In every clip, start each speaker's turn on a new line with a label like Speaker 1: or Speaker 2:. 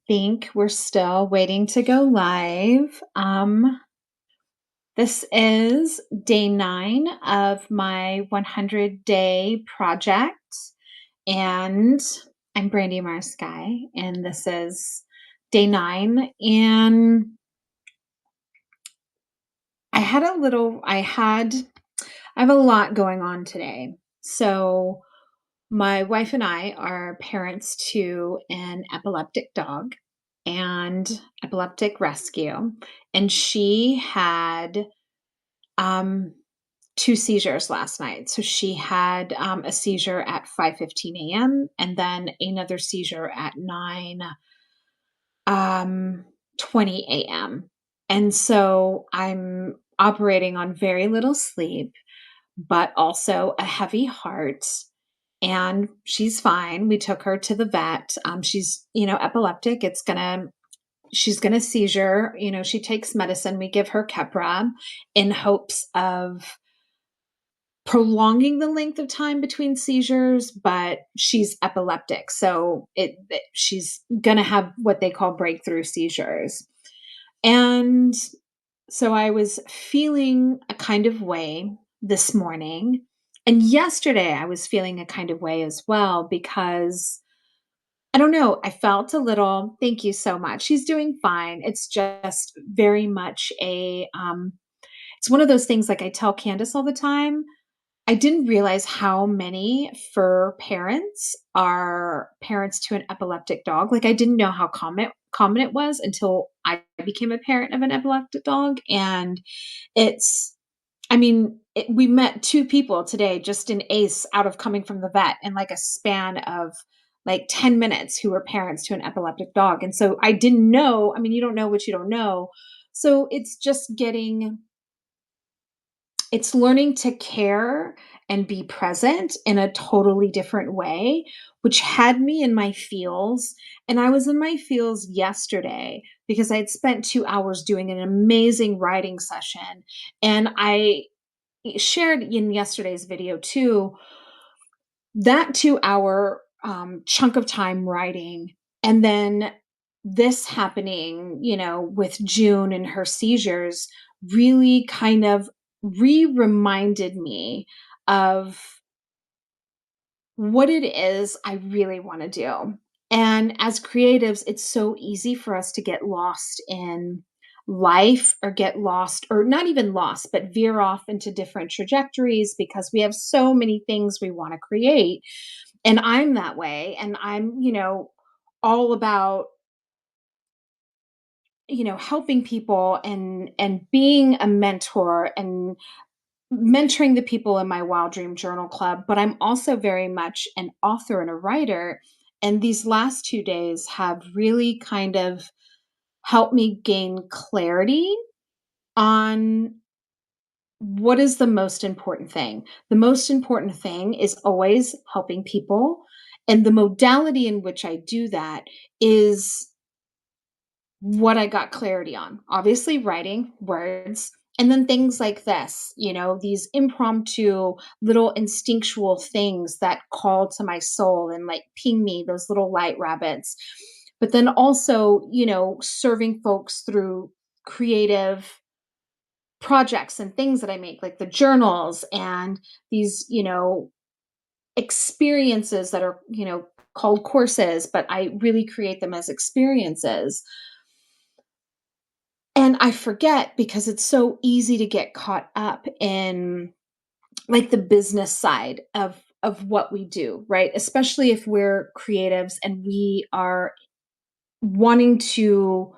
Speaker 1: think we're still waiting to go live. This is day 9 of my 100-day project, and I'm Brandy Marsky, and this is day 9. And I have a lot going on today. So my wife and I are parents to an epileptic dog and epileptic rescue, and she had um, 2 seizures last night. So she had a seizure at 5:15 a.m. and then another seizure at 9 um, 20 a.m. And so I'm operating on very little sleep, but also a heavy heart, and she's fine. We took her to the vet. She's, epileptic. She's gonna seizure. She takes medicine. We give her Keppra in hopes of prolonging the length of time between seizures, but she's epileptic. So she's gonna have what they call breakthrough seizures. And so I was feeling a kind of way this morning. And yesterday I was feeling a kind of way as well because I don't know, I felt a little, thank you so much. She's doing fine. It's just very much it's one of those things, like I tell Candace all the time. I didn't realize how many fur parents are parents to an epileptic dog. Like, I didn't know how common it was until I became a parent of an epileptic dog. And it's I mean, we met 2 people today just in ACE out of coming from the vet in, like, a span of, like, 10 minutes who were parents to an epileptic dog, and so I didn't know. I mean, you don't know what you don't know. So it's learning to care and be present in a totally different way, which had me in my feels, and I was in my feels yesterday because I had spent 2 hours doing an amazing writing session, and I shared in yesterday's video too, that 2-hour chunk of time writing, and then this happening, with June and her seizures, really kind of reminded me of what it is I really want to do. And as creatives, it's so easy for us to get lost in life, or get lost, or not even lost, but veer off into different trajectories because we have so many things we want to create. And I'm that way. And I'm, all about, helping people and being a mentor and mentoring the people in my Wild Dream Journal Club, but I'm also very much an author and a writer. And these last 2 days have really kind of helped me gain clarity on what is the most important thing. The most important thing is always helping people. And the modality in which I do that is what I got clarity on. Obviously, writing words, and then things like this, these impromptu little instinctual things that call to my soul and like ping me, those little light rabbits. But then also, serving folks through creative projects and things that I make, like the journals and these, experiences that are, called courses, but I really create them as experiences. And I forget because it's so easy to get caught up in, like, the business side of what we do, right? Especially if we're creatives and we are wanting to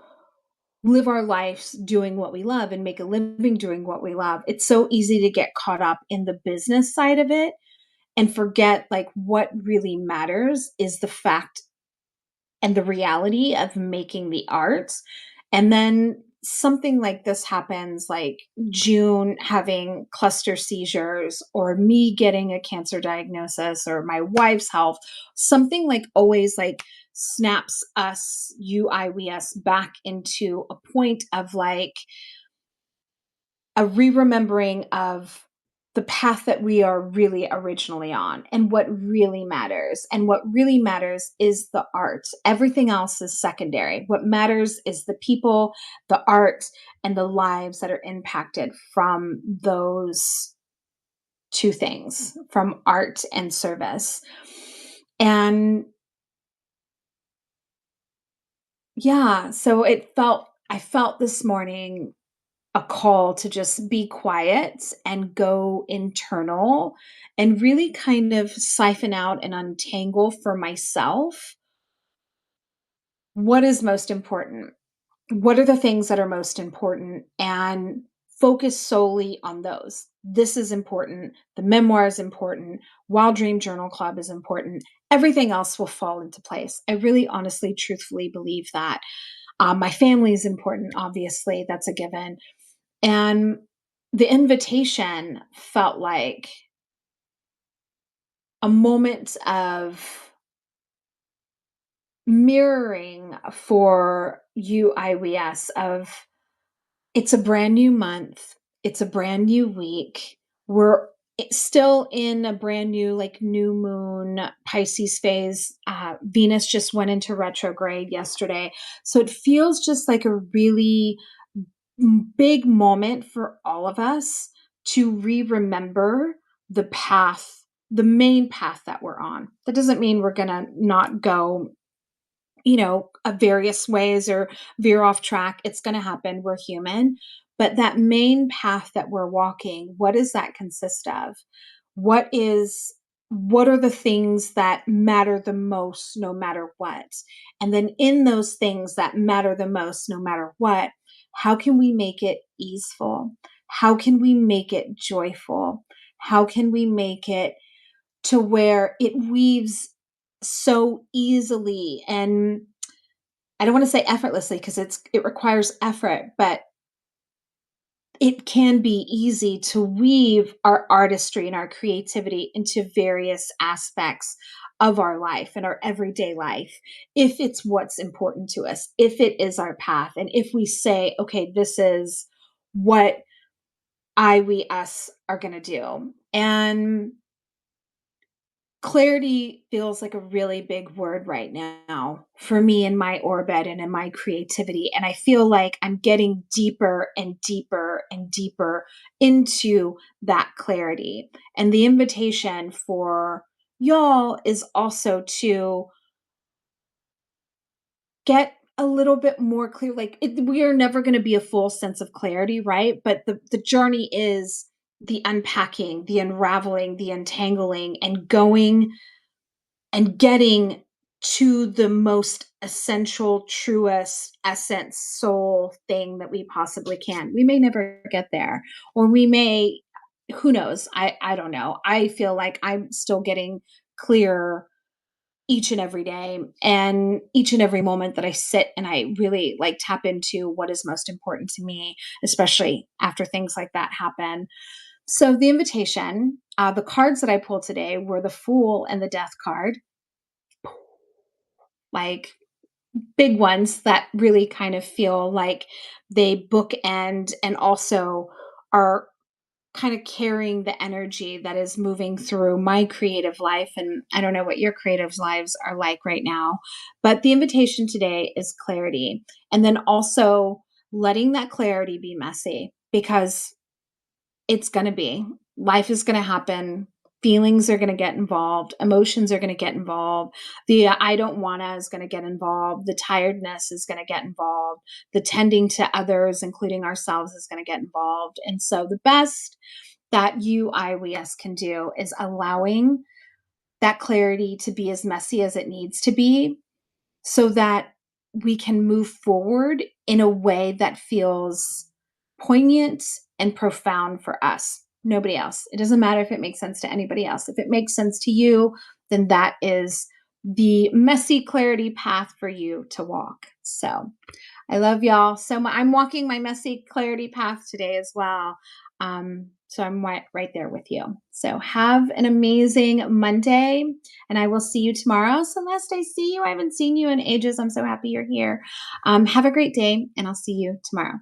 Speaker 1: live our lives doing what we love and make a living doing what we love. It's so easy to get caught up in the business side of it and forget, like, what really matters is the fact and the reality of making the art. And then something like this happens, like June having cluster seizures, or me getting a cancer diagnosis, or my wife's health, something like always like snaps us, we us back into a point of like a re-remembering of the path that we are really originally on and what really matters. And what really matters is the art. Everything else is secondary. What matters is the people, the art, and the lives that are impacted from those two things, from art and service. And yeah, so I felt this morning a call to just be quiet and go internal and really kind of siphon out and untangle for myself what is most important. What are the things that are most important and focus solely on those. This is important. The memoir is important. Wild Dream Journal Club is important. Everything else will fall into place. I really honestly, truthfully believe that. My family is important, obviously, that's a given. And the invitation felt like a moment of mirroring for UIWS of it's a brand new month, it's a brand new week. We're still in a brand new like new moon Pisces phase. Venus just went into retrograde yesterday. So it feels just like a really big moment for all of us to remember the path, the main path that we're on. That doesn't mean we're going to not go, various ways or veer off track. It's going to happen. We're human. But that main path that we're walking, what does that consist of? What is what are the things that matter the most no matter what? And then in those things that matter the most no matter what, how can we make it easeful? How can we make it joyful? How can we make it to where it weaves so easily, and I don't want to say effortlessly because it requires effort, but it can be easy to weave our artistry and our creativity into various aspects of our life and our everyday life if it's what's important to us, if it is our path, and if we say, okay, this is what we, us are going to do. And clarity feels like a really big word right now for me in my orbit and in my creativity. And I feel like I'm getting deeper and deeper and deeper into that clarity. And the invitation for y'all is also to get a little bit more clear. Like we are never going to be a full sense of clarity, right? But the journey is the unpacking, the unraveling, the untangling, and going and getting to the most essential, truest essence, soul thing that we possibly can. We may never get there, or we may, who knows? I don't know. I feel like I'm still getting clearer each and every day and each and every moment that I sit and I really like tap into what is most important to me, especially after things like that happen. So the invitation, the cards that I pulled today were the Fool and the Death card, like big ones that really kind of feel like they bookend and also are kind of carrying the energy that is moving through my creative life. And I don't know what your creative lives are like right now, but the invitation today is clarity. And then also letting that clarity be messy because it's going to be. Life is going to happen. Feelings are going to get involved. Emotions are going to get involved. The I don't wanna is going to get involved. The tiredness is going to get involved. The tending to others, including ourselves, is going to get involved. And so the best that we, us can do is allowing that clarity to be as messy as it needs to be so that we can move forward in a way that feels poignant and profound for us, nobody else. It doesn't matter if it makes sense to anybody else. If it makes sense to you, then that is the messy clarity path for you to walk. So I love y'all so much. I'm walking my messy clarity path today as well. So I'm right there with you. So have an amazing Monday, and I will see you tomorrow. Celeste, I see you. I haven't seen you in ages. I'm so happy you're here. Have a great day, and I'll see you tomorrow.